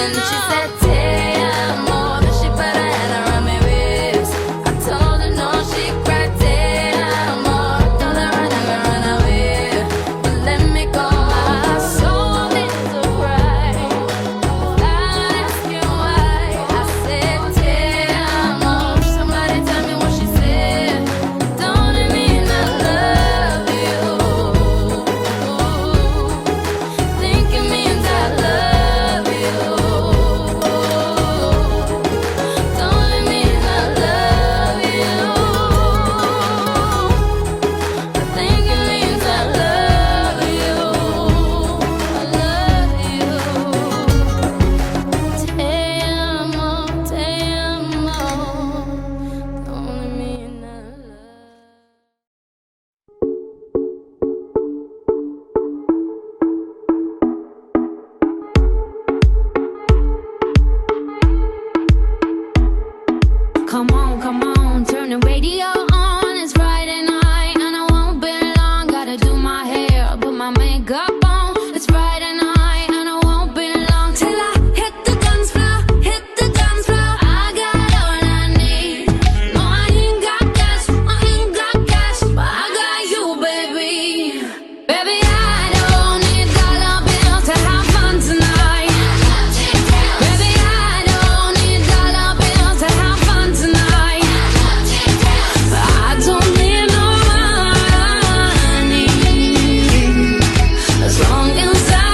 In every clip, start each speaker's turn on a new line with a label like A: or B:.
A: Then she said, "Te amo." Then she put her hand around my ribs. I told her no, she cried, "Te amo." Told her I never run away, but let me go. My soul needs a cry without asking why. I said, "Te amo." Somebody tell me what she said. Don't it mean I love you? Think it means I love you. Don't it mean I love you? I think it means I love you. I love you. Te amo, te amo. Don't it mean I love you? Come on, turn the radio on. It's Friday night and I won't be long. Gotta do my hair, put my makeup on. It's Friday night and I won't be long till I hit the dance floor, hit the dance floor. I got all I need. No, I ain't got cash, but I got you, baby. Baby, I don't need dollar bills to have fun tonight. Baby, I don't need dollar bills to have fun tonight. I don't need no money as long as I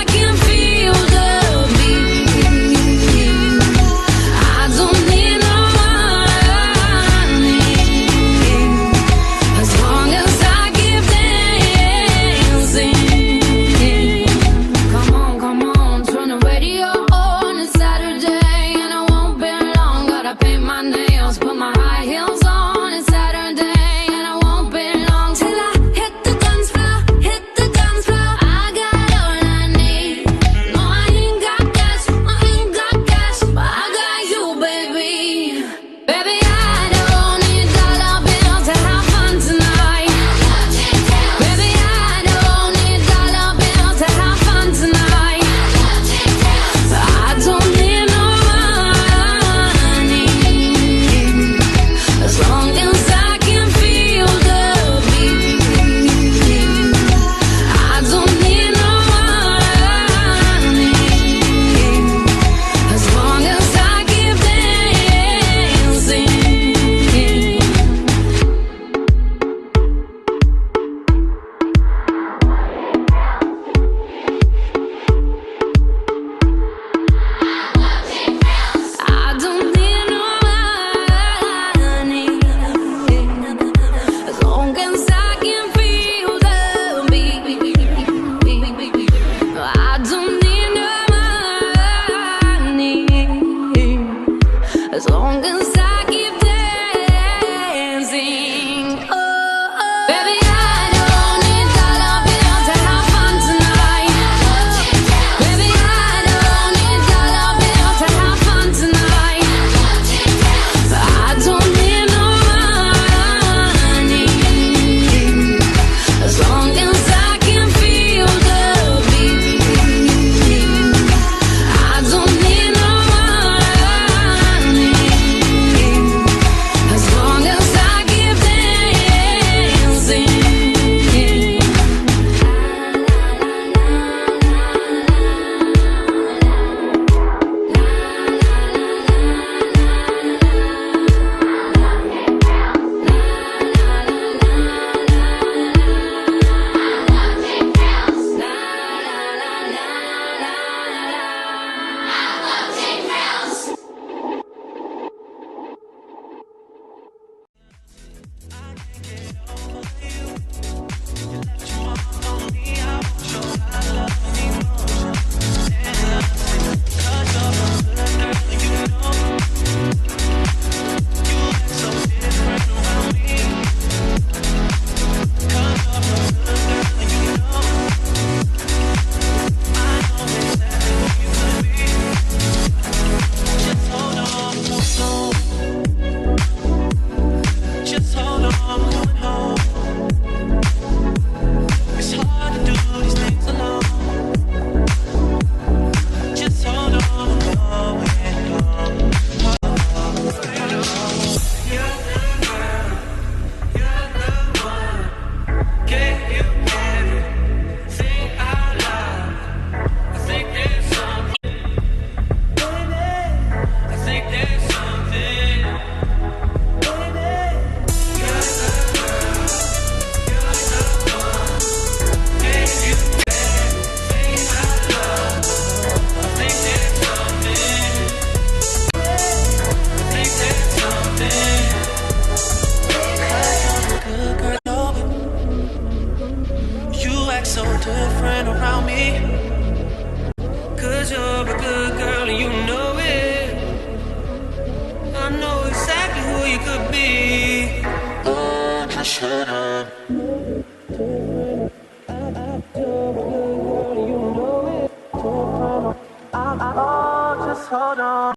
B: hold on.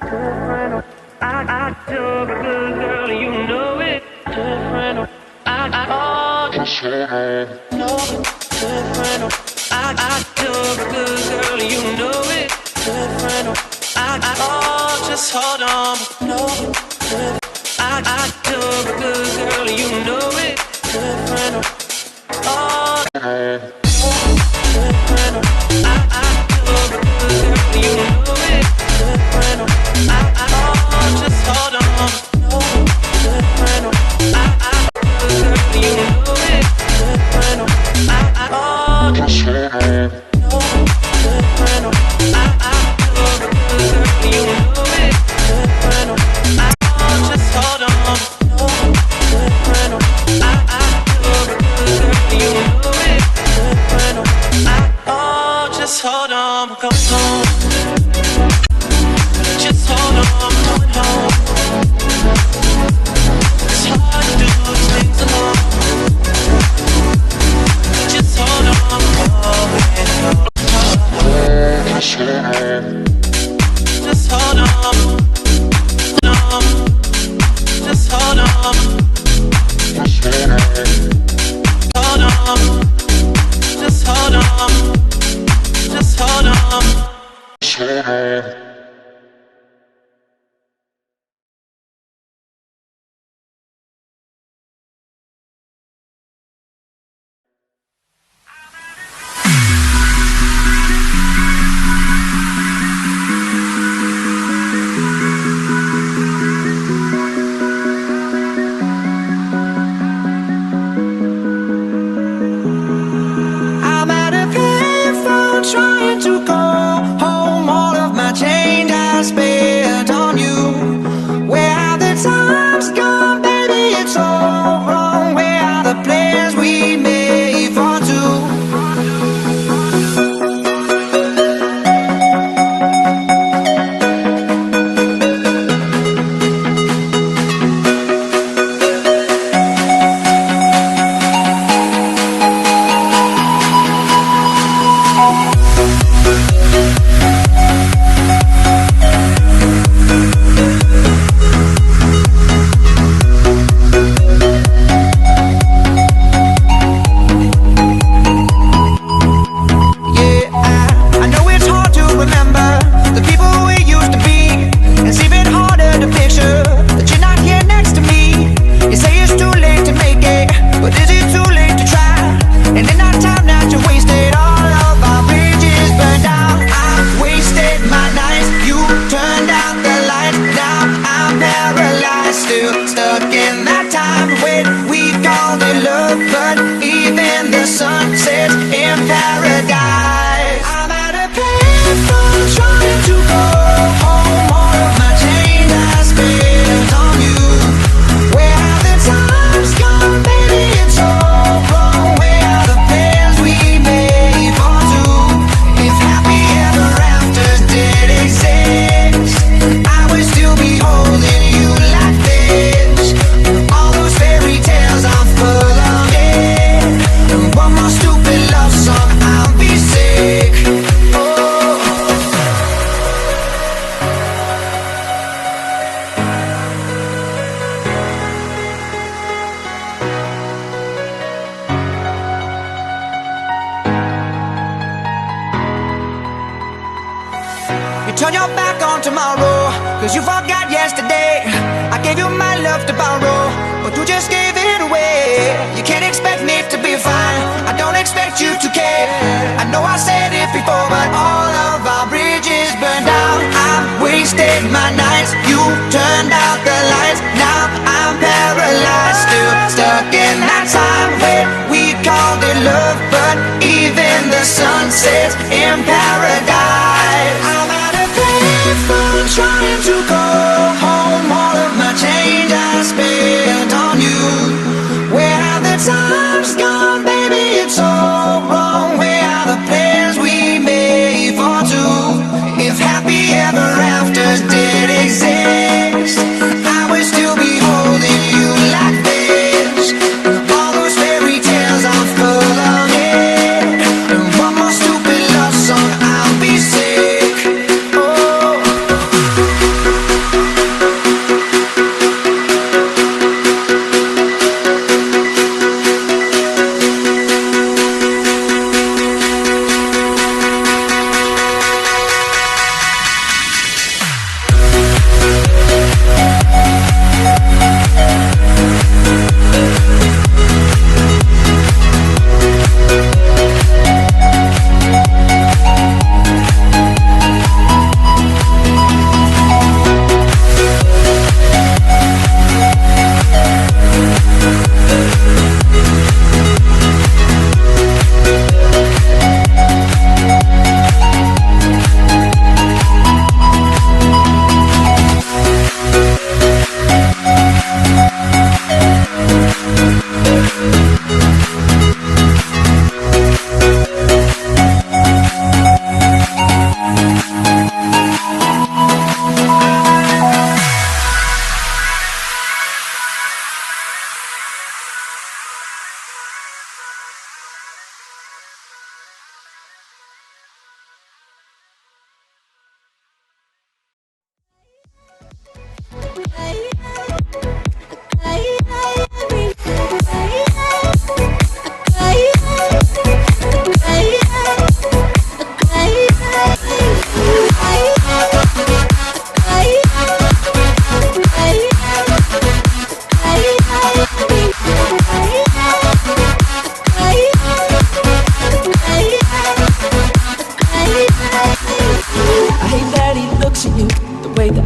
B: Different. I took a good girl, you know it. Different. Just hold on. No, different. I took a good girl, you know it. Different. Just hold on. No, different. I took a good girl, you know it. Different. Oh, different. I took a good girl, you know it. Different. Just hold on. No, different. I took a good girl, you know it. Different. Just hold on. No, different. I took a good girl, you know it. Different. Just hold on. No, different. I took a good girl, you know it. Different. Just hold on, I'm coming home. Just hold on, I'm coming home. It's hard to do these things alone. Just hold on, I'm coming home. Just hold on. Just hold on. Just hold on. Just hold on. Hold on. Just hold on. Just hold on. Just hold on.
C: I'm at a payphone trying to call home. All of my change I spent on you. Where have the times gone, baby? It's all wrong. Where are the plans we made for two? Yeah, I know it's hard to remember the people we used to be. It's even harder to picture that you're not here next to me. You say it's too late to make it, but is it too late to try? And in that time that you wasted, all of our bridges burned down. I wasted my nights, you turned out the lights. Now I'm paralyzed, still stuck in that time when we called it love, but even the sun sets in paradise. I'm at a payphone trying to go home. All of my change I spent on you. Where have the times gone, baby? It's all wrong. Where are the plans we made for two? If happy ever afters did exist, I would still be holding you like this. All those fairy tales are full of it. And one more stupid love song, I'll be sick. Oh. You turn your back on tomorrow, cause you forgot yesterday. I gave you my love to borrow, but you just gave it away. You can't expect me to be fine, I don't expect you to care. I know I said it before, but all of our bridges burned down. I wasted my nights, you turned out the lights. Now I'm paralyzed, still stuck in that time when we called it love, but even the sun sets in paradise. I'm at a payphone trying to go home. All of my change I spent on you. Where have the times gone, baby? It's all wrong. Where are the plans we made for two? If happy ever afters did exist, I would still be holding you like this. All those fairy tales are full of it. And one more stupid love song, I'll be sick. Oh.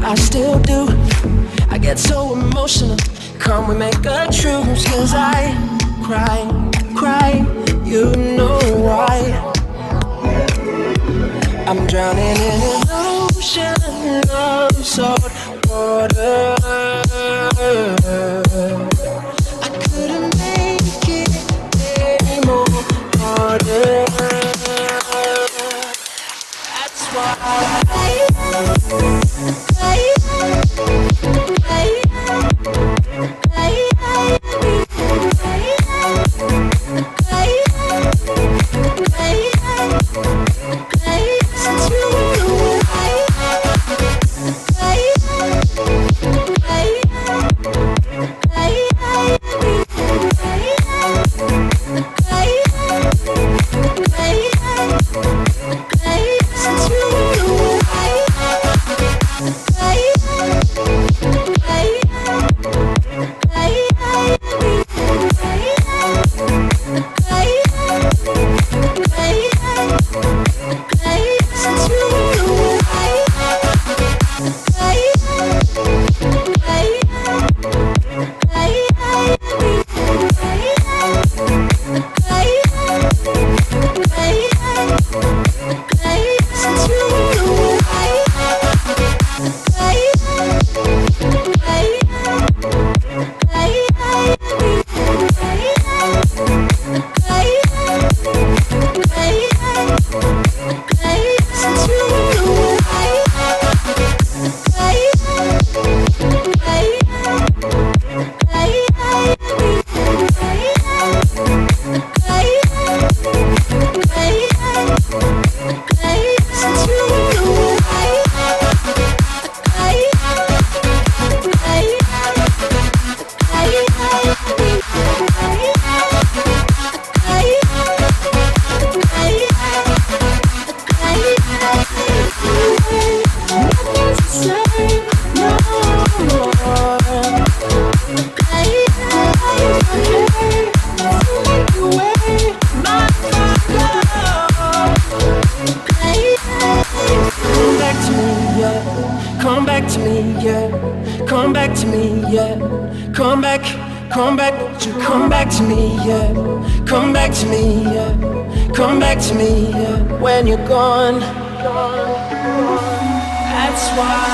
B: I still do. I get so emotional. Come we make a truce, 'cause I cry, cry, you know why. I'm drowning in an ocean of salt water. I couldn't make it any more harder. That's why come back to me, yeah. Come back to me, yeah. Come back, won't you come back to me, yeah. Come back to me, yeah. Come back to me, yeah. When you're gone, that's why